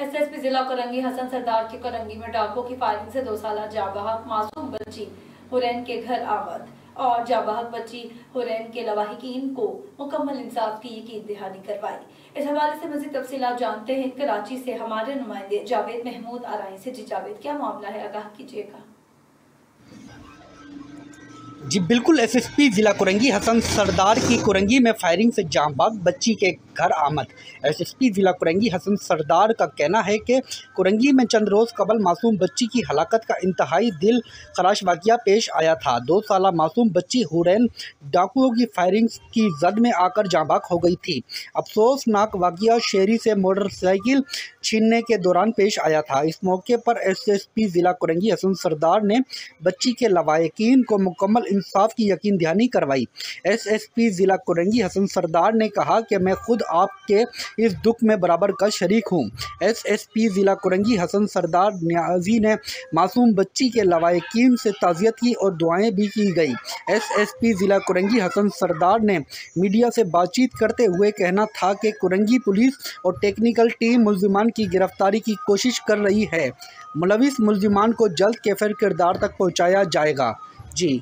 SSP जिला कोरंगी हसन सरदार की कोरंगी में डाकुओं की फायरिंग से 2 साल जाबाहक मासूम बच्ची हुरैन के घर आमद और जाबाहक बच्ची हुरैन के लवाहिकीन को मुकम्मल इंसाफ की यकीन दहानी करवाई। इस हवाले से मज़ीद तफसीलात जानते हैं कराची से हमारे नुमाइंदे जावेद महमूद आराई से। जी जावेद, क्या मामला है, आगाह कीजिएगा। जी बिल्कुल, एसएसपी जिला कोरंगी हसन सरदार की कोरंगी में फायरिंग से जांबाज बच्ची के घर आमद। एसएसपी जिला कोरंगी हसन सरदार का कहना है कि कोरंगी में चंद रोज़ कबल मासूम बच्ची की हलाकत का इंतहाई दिल खराश वाक़या पेश आया था। 2 साला मासूम बच्ची हुरैन डाकुओं की फायरिंग की जद में आकर जांबाज हो गई थी। अफसोसनाक वाक़या शहरी से मोटरसाइकिल छीनने के दौरान पेश आया था। इस मौके पर एसएसपी जिला कोरंगी हसन सरदार ने बच्ची के लवाहिकीन को मुकम्मल इंसाफ की यकीन दहानी करवाई। एसएसपी जिला कोरंगी हसन सरदार ने कहा कि मैं खुद आपके इस दुख में बराबर का शरीक हूँ। एसएसपी जिला कोरंगी हसन सरदार न्याजी ने मासूम बच्ची के लवाहिकीन से ताज़ियत की और दुआएं भी की गई। एसएसपी जिला कोरंगी हसन सरदार ने मीडिया से बातचीत करते हुए कहना था कि कोरंगी पुलिस और टेक्निकल टीम मुल्जिमान की गिरफ्तारी की कोशिश कर रही है। मुलविस मुल्जिमान को जल्द कैफर किरदार तक पहुँचाया जाएगा। जी।